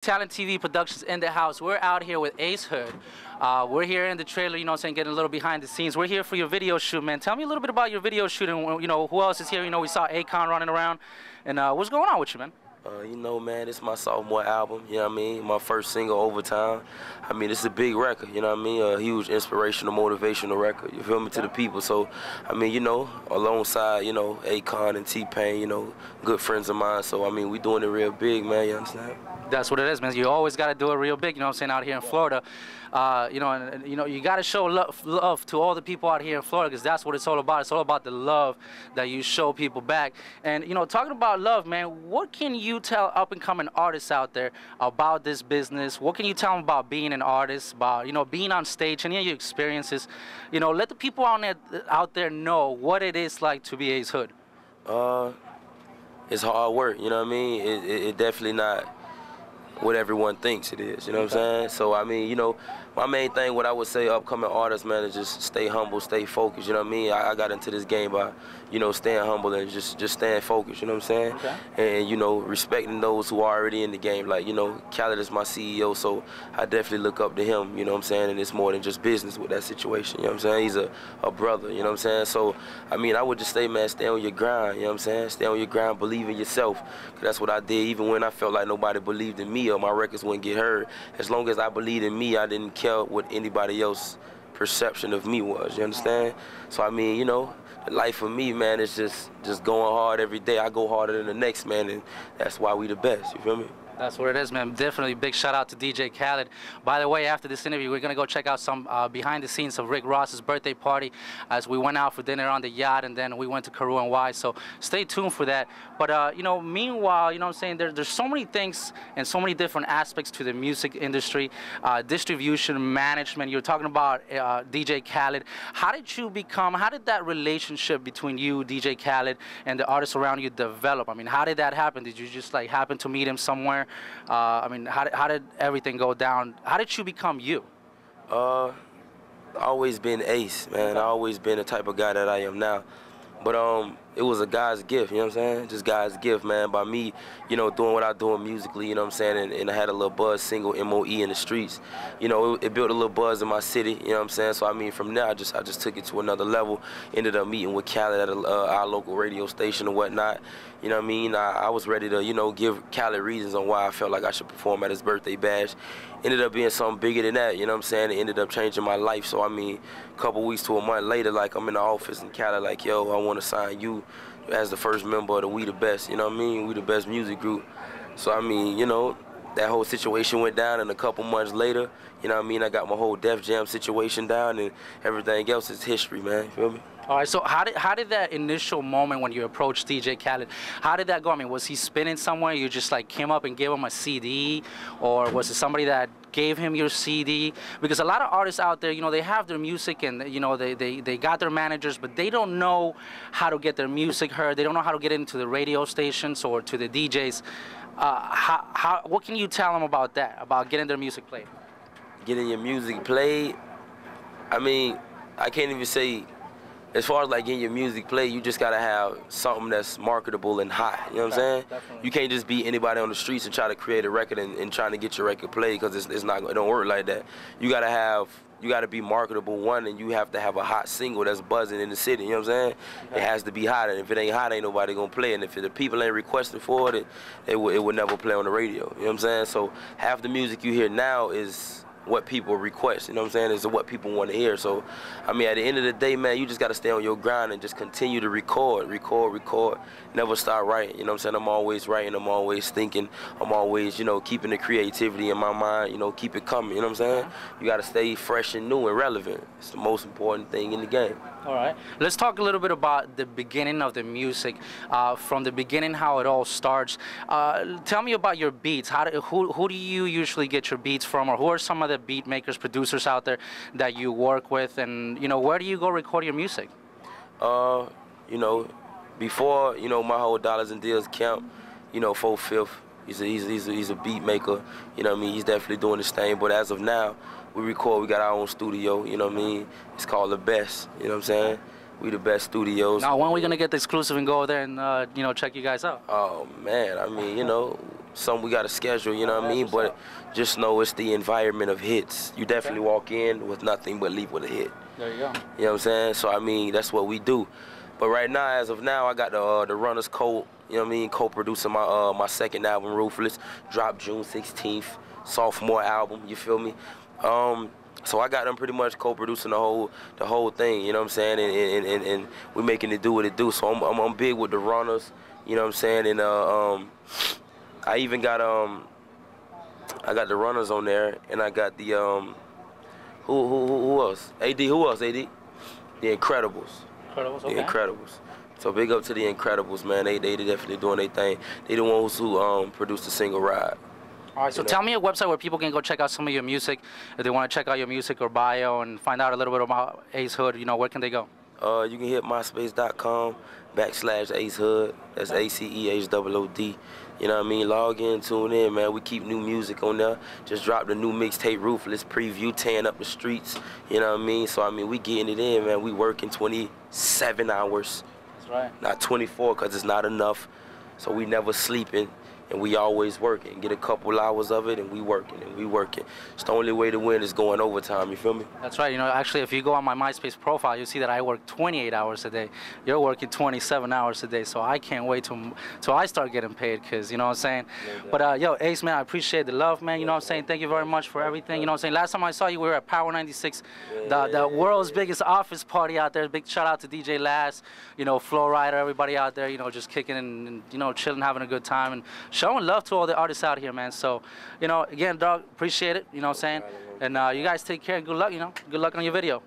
Talent TV Productions in the house. We're out here with Ace Hood. We're here in the trailer, you know what I'm saying, getting a little behind the scenes. We're here for your video shoot, man. Tell me a little bit about your video shoot and, you know, who else is here? You know, we saw Akon running around. And what's going on with you, man? You know, man, it's my sophomore album, you know what I mean? My first single, Overtime. I mean, it's a big record, you know what I mean? A huge inspirational, motivational record, you feel me, to the people. So, I mean, you know, alongside, you know, Akon and T-Pain, you know, good friends of mine. So, I mean, we doing it real big, man, you understand? That's what it is, man. You always got to do it real big, you know what I'm saying, out here in Florida. You know, and you know, you got to show love to all the people out here in Florida, because that's what it's all about. It's all about the love that you show people back. And, you know, talking about love, man, what can you tell up-and-coming artists out there about this business? What can you tell them about being an artist, about, you know, being on stage, any of your experiences? You know, let the people out there know what it is like to be Ace Hood. It's hard work, you know what I mean? It definitely not what everyone thinks it is, you know what I'm saying? So, I mean, you know, my main thing, what I would say upcoming artists, man, is just stay humble, stay focused, you know what I mean? I got into this game by, you know, staying humble and just staying focused, you know what I'm saying? Okay. And, you know, respecting those who are already in the game. Like, you know, Khaled is my CEO, so I definitely look up to him, you know what I'm saying? And it's more than just business with that situation, you know what I'm saying? He's a brother, you know what I'm saying? So, I mean, I would just say, man, stay on your grind, you know what I'm saying? Stay on your grind, believe in yourself. 'Cause that's what I did, even when I felt like nobody believed in me or my records wouldn't get heard. As long as I believed in me, I didn't care what anybody else's perception of me was, you understand? So, I mean, you know, the life for me, man, is just going hard every day. I go harder than the next, man, and that's why we the best, you feel me? That's what it is, man. Definitely big shout out to DJ Khaled. By the way, after this interview, we're going to go check out some behind the scenes of Rick Ross's birthday party, as we went out for dinner on the yacht, and then we went to Karoo and Y. So stay tuned for that. But, you know, meanwhile, you know what I'm saying, there's so many things and so many different aspects to the music industry, distribution, management. You're talking about DJ Khaled. How did that relationship between you, DJ Khaled, and the artists around you develop? I mean, how did that happen? Did you just, like, happen to meet him somewhere? I mean, how did everything go down? How did you become you? Always been Ace, man. I always been the type of guy that I am now. But it was a God's gift, you know what I'm saying? Just God's gift, man, by me, you know, doing what I do musically, you know what I'm saying? And I had a little buzz single, MOE, in the streets. You know, it built a little buzz in my city, you know what I'm saying? So, I mean, from there, I just took it to another level. Ended up meeting with Khaled at our local radio station and whatnot. You know what I mean? I was ready to, you know, give Khaled reasons on why I felt like I should perform at his birthday bash. Ended up being something bigger than that, you know what I'm saying? It ended up changing my life. So, I mean, a couple weeks to a month later, like, I'm in the office and Khaled like, yo, I want to sign you as the first member of the We The Best, you know what I mean? We The Best music group. So, I mean, you know, that whole situation went down, and a couple months later, you know what I mean, I got my whole Def Jam situation down, and everything else is history, man, you feel me? All right, so how did that initial moment when you approached DJ Khaled, how did that go? I mean, was he spinning somewhere? You just like came up and gave him a CD, or was it somebody that gave him your CD? Because a lot of artists out there, you know, they have their music and, you know, they got their managers, but they don't know how to get their music heard. They don't know how to get into the radio stations or to the DJs. What can you tell them about that, about getting their music played? Getting your music played? I mean, I can't even say. As far as like getting your music played, you just gotta have something that's marketable and hot. You know what I'm saying? Definitely. You can't just be anybody on the streets and try to create a record and trying to get your record played, because it don't work like that. You gotta be marketable, one, and you have to have a hot single that's buzzing in the city. You know what I'm saying? Okay. It has to be hot, and if it ain't hot, ain't nobody gonna play. And if the people ain't requesting for it, it would never play on the radio. You know what I'm saying? So half the music you hear now is what people request, you know what I'm saying, is what people want to hear. So, I mean, at the end of the day, man, you just got to stay on your grind and just continue to record, never stop writing, you know what I'm saying? I'm always writing, I'm always thinking, I'm always, you know, keeping the creativity in my mind, you know, keep it coming, you know what I'm saying? You got to stay fresh and new and relevant. It's the most important thing in the game. All right. Let's talk a little bit about the beginning of the music, from the beginning, how it all starts. Tell me about your beats. Who do you usually get your beats from, or who are some of the beat makers, producers out there that you work with, and, you know, where do you go record your music? You know, before, you know, my whole Dollars and Deals camp, you know, 4/5, he's a beat maker, you know what I mean? He's definitely doing his thing, but as of now, we got our own studio, you know what I mean? It's called The Best, you know what I'm saying? We The Best Studios. Now, when are we gonna get the exclusive and go there and, you know, check you guys out? Oh, man, I mean, you know, something we got to schedule, you know what I mean? But just know it's the environment of hits. You definitely walk in with nothing but leave with a hit. There you go. You know what I'm saying? So, I mean, that's what we do. But right now, as of now, I got the Runners co, you know what I mean, co-producing my second album, Ruthless, dropped June 16th, sophomore album, you feel me? So I got them pretty much co-producing the whole thing, you know what I'm saying? And we making it do what it do. So I'm big with the Runners, you know what I'm saying? And I even got I got the Runners on there, and I got the who else? AD, who else? AD? The Incredibles. Incredibles, okay. The Incredibles. So big up to the Incredibles, man. They definitely doing their thing. They the ones who produced the single Ride. All right, so tell me a website where people can go check out some of your music. If they want to check out your music or bio and find out a little bit about Ace Hood, you know, where can they go? You can hit myspace.com/Ace Hood. That's ACEHOOD. You know what I mean? Log in, tune in, man. We keep new music on there. Just dropped a new mixtape, Ruthless preview, tearing up the streets. You know what I mean? So, I mean, we getting it in, man. We working 27 hours. That's right. Not 24, because it's not enough. So we never sleeping. And we always working. Get a couple hours of it, and we working, and we working. It's the only way to win is going overtime, you feel me? That's right. You know, actually, if you go on my MySpace profile, you see that I work 28 hours a day. You're working 27 hours a day, so I can't wait till I start getting paid, because, you know what I'm saying? But, yo, Ace, man, I appreciate the love, man. You know what I'm saying? Thank you very much for everything. You know what I'm saying? Last time I saw you, we were at Power 96, the world's biggest office party out there. Big shout out to DJ Last, you know, Flow Rider, everybody out there, you know, just kicking and, you know, chilling, having a good time, and showing love to all the artists out here, man. So, you know, again, dog, appreciate it, you know what I'm saying? And you guys take care. Good luck, you know. Good luck on your video.